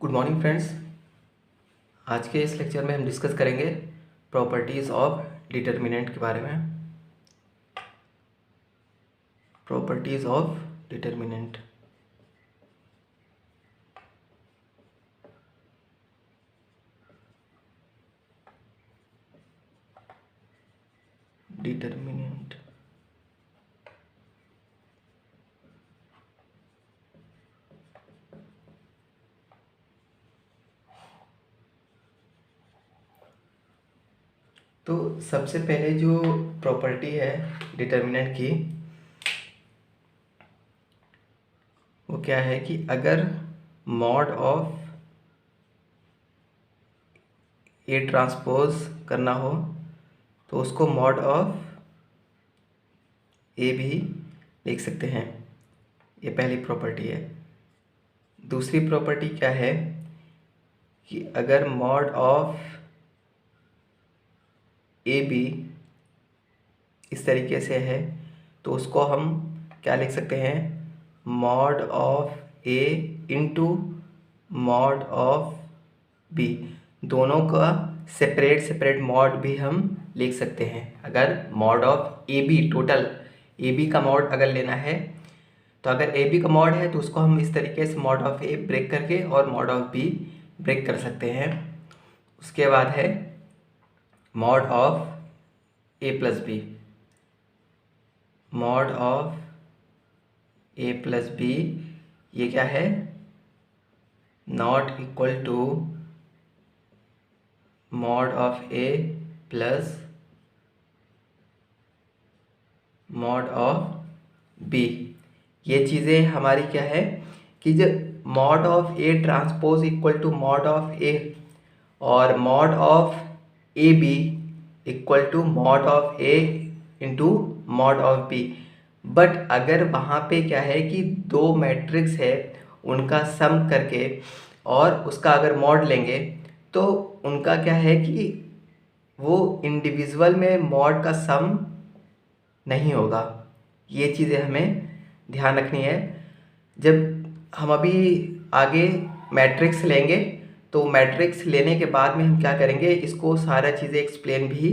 Good morning friends. आज के इस लेक्चर में हम डिस्कस करेंगे प्रॉपर्टीज़ ऑफ डिटर्मिनेंट के बारे में। Properties of determinant. डिटर्मिनेंट तो सबसे पहले जो प्रॉपर्टी है डिटर्मिनेंट की, वो क्या है कि अगर मॉड ऑफ ए ट्रांसपोज करना हो तो उसको मॉड ऑफ ए भी लिख सकते हैं। ये पहली प्रॉपर्टी है। दूसरी प्रॉपर्टी क्या है कि अगर मॉड ऑफ ए बी इस तरीके से है तो उसको हम क्या लिख सकते हैं, mod of A into mod of b. दोनों का सेपरेट मॉड भी हम लिख सकते हैं। अगर mod of A b, total a b का मॉड अगर लेना है तो अगर ए बी का मॉड है तो उसको हम इस तरीके से मॉड ऑफ ए ब्रेक करके और मॉड ऑफ बी ब्रेक कर सकते हैं। उसके बाद है mod of A plus B. Mod of A plus B ये क्या है, not equal to mod of A plus mod of B. ये चीज़ें हमारी क्या है कि जब mod of A transpose equal to mod of A और mod of A B equal to mod of A into mod of B. But अगर वहाँ पे क्या है कि दो मैट्रिक्स है उनका सम करके और उसका अगर मॉड लेंगे तो उनका क्या है कि वो इंडिविजुअल में मॉड का सम नहीं होगा। ये चीज़ें हमें ध्यान रखनी है। जब हम अभी आगे मैट्रिक्स लेंगे तो मैट्रिक्स लेने के बाद में हम क्या करेंगे, इसको सारा चीज़ें एक्सप्लेन भी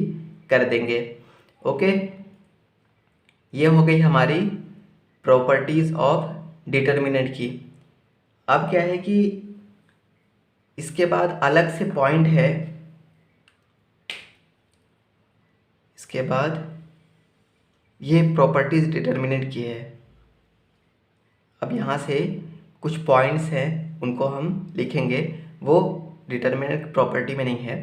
कर देंगे। ओके, ये हो गई हमारी प्रॉपर्टीज़ ऑफ डिटर्मिनेंट की। अब क्या है कि इसके बाद अलग से पॉइंट है। इसके बाद ये प्रॉपर्टीज़ डिटर्मिनेंट की है। अब यहाँ से कुछ पॉइंट्स हैं उनको हम लिखेंगे, वो डिटर्मिनेंट प्रॉपर्टी में नहीं है।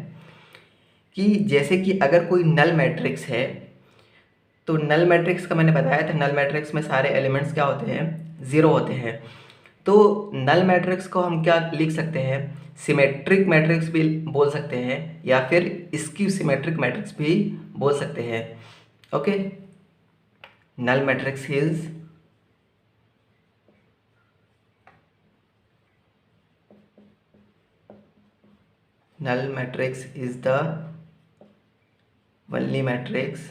कि जैसे कि अगर कोई नल मैट्रिक्स है तो नल मैट्रिक्स का मैंने बताया था, नल मैट्रिक्स में सारे एलिमेंट्स क्या होते हैं, ज़ीरो होते हैं। तो नल मैट्रिक्स को हम क्या लिख सकते हैं, सिमेट्रिक मैट्रिक्स भी बोल सकते हैं या फिर स्क्यू सिमेट्रिक मैट्रिक्स भी बोल सकते हैं। Okay, null matrix is null matrix is the only matrix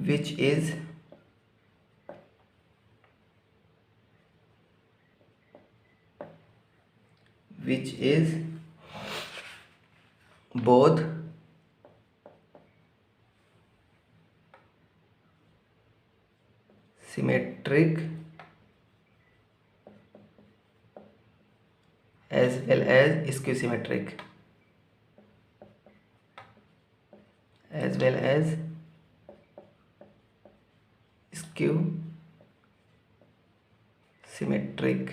which is both symmetric as well as skew symmetric, as well as skew symmetric।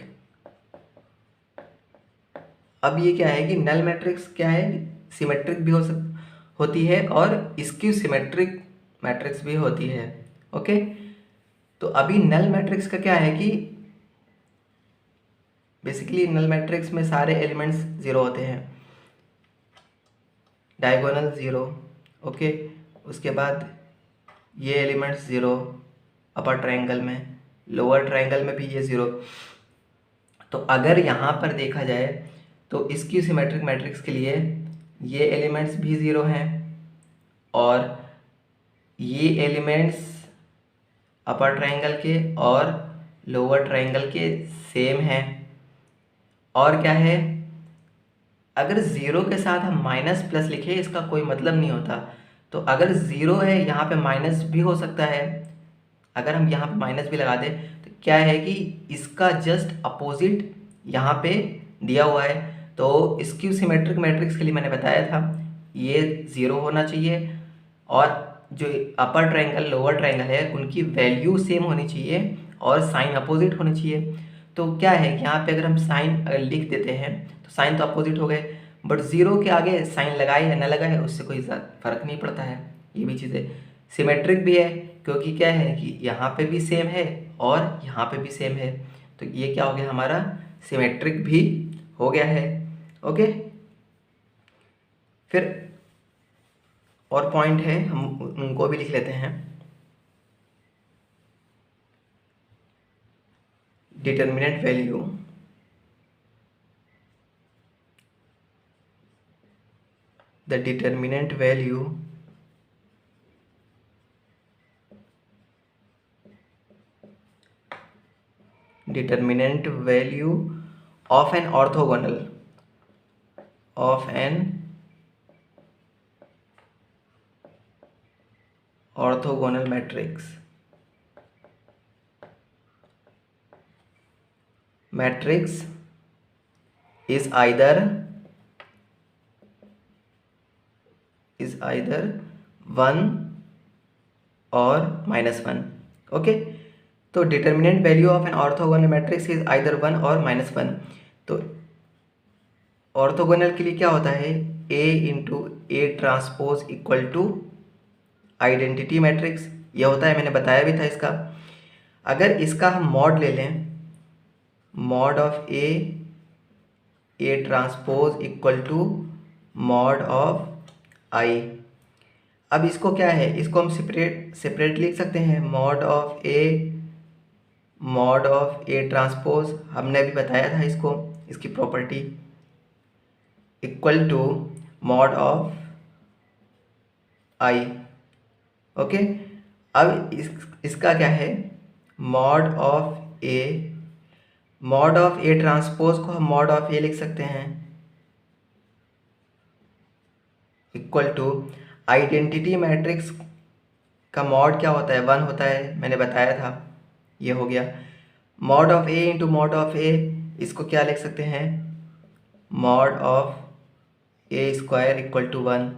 अब ये क्या है कि नल मैट्रिक्स क्या है, सिमेट्रिक भी होती है और स्क्यू सिमेट्रिक मैट्रिक्स भी होती है। ओके, तो अभी नल मैट्रिक्स का क्या है कि बेसिकली नल मैट्रिक्स में सारे एलिमेंट्स ज़ीरो होते हैं, डायगोनल ज़ीरो। ओके, उसके बाद ये एलिमेंट्स ज़ीरो अपर ट्रायंगल में, लोअर ट्रायंगल में भी ये ज़ीरो। तो अगर यहाँ पर देखा जाए तो स्क्यू सिमेट्रिक मैट्रिक्स के लिए ये एलिमेंट्स भी ज़ीरो हैं और ये एलिमेंट्स अपर ट्रायंगल के और लोअर ट्रायंगल के सेम हैं। और क्या है, अगर ज़ीरो के साथ हम माइनस प्लस लिखें इसका कोई मतलब नहीं होता। तो अगर ज़ीरो है यहाँ पे माइनस भी हो सकता है, अगर हम यहाँ पे माइनस भी लगा दें तो क्या है कि इसका जस्ट अपोजिट यहाँ पे दिया हुआ है। तो स्क्यू सिमेट्रिक मैट्रिक्स के लिए मैंने बताया था ये ज़ीरो होना चाहिए और जो अपर ट्रायंगल लोअर ट्रायंगल है उनकी वैल्यू सेम होनी चाहिए और साइन अपोजिट होनी चाहिए। तो क्या है कि यहाँ पे अगर हम साइन लिख देते हैं तो साइन तो अपोजिट हो गए, बट ज़ीरो के आगे साइन लगाए या न लगाए उससे कोई फ़र्क नहीं पड़ता है। ये भी चीज़ें सिमेट्रिक भी है क्योंकि क्या है कि यहाँ पे भी सेम है और यहाँ पे भी सेम है, तो ये क्या हो गया हमारा सिमेट्रिक भी हो गया है। ओके, फिर और पॉइंट है हम उनको भी लिख लेते हैं। Determinant value the determinant value of an orthogonal matrix is either 1 or -1। Okay, तो determinant value of an orthogonal matrix is either 1 और -1। तो ऑर्थोगोनल के लिए क्या होता है, A into a transpose equal to identity matrix, ये होता है, मैंने बताया भी था इसका। अगर इसका हम मॉड ले लें, mod of A transpose equal to mod of I. अब इसको क्या है, इसको हम सेपरेट लिख सकते हैं, मॉड ऑफ ए ट्रांसपोज, हमने अभी बताया था इसको, इसकी property equal to mod of I. Okay, अब इसका क्या है, मॉड ऑफ ए ट्रांसपोज को हम मॉड ऑफ ए लिख सकते हैं इक्वल टू आइडेंटिटी मैट्रिक्स का मॉड क्या होता है, 1 होता है, मैंने बताया था, ये हो गया mod of A into mod of A. इसको क्या लिख सकते हैं, mod of A square equal to 1।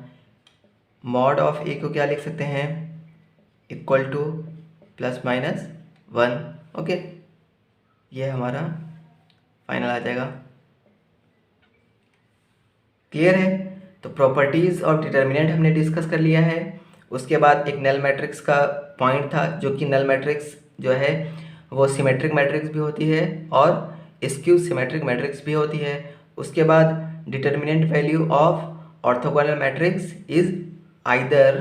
Mod of A को क्या लिख सकते हैं, इक्वल टू ±1। ओके, ये हमारा फाइनल आ जाएगा। क्लियर है, तो प्रॉपर्टीज़ और डिटर्मिनेंट हमने डिस्कस कर लिया है। उसके बाद एक नल मैट्रिक्स का पॉइंट था, जो कि नल मैट्रिक्स जो है वो सिमेट्रिक मैट्रिक्स भी होती है और स्क्यू सिमेट्रिक मैट्रिक्स भी होती है। उसके बाद determinant value of orthogonal matrix is either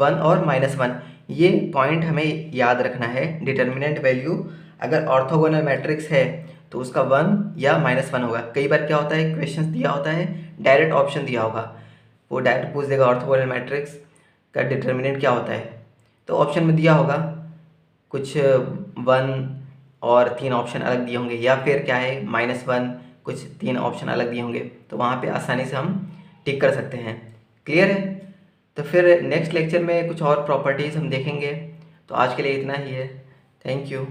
1 और -1। ये पॉइंट हमें याद रखना है। डिटर्मिनेंट वैल्यू अगर ऑर्थोगोनल मैट्रिक्स है तो उसका 1 या -1 होगा। कई बार क्या होता है, क्वेश्चन दिया होता है, डायरेक्ट ऑप्शन दिया होगा, वो डायरेक्ट पूछ देगा ऑर्थोगोनल मैट्रिक्स का डिटर्मिनेंट क्या होता है, तो ऑप्शन में दिया होगा कुछ 1 और 3 ऑप्शन अलग दिए होंगे, या फिर क्या है -1 कुछ 3 ऑप्शन अलग दिए होंगे, तो वहाँ पे आसानी से हम टिक कर सकते हैं। क्लियर है, तो फिर नेक्स्ट लेक्चर में कुछ और प्रॉपर्टीज़ हम देखेंगे। तो आज के लिए इतना ही है। Thank you.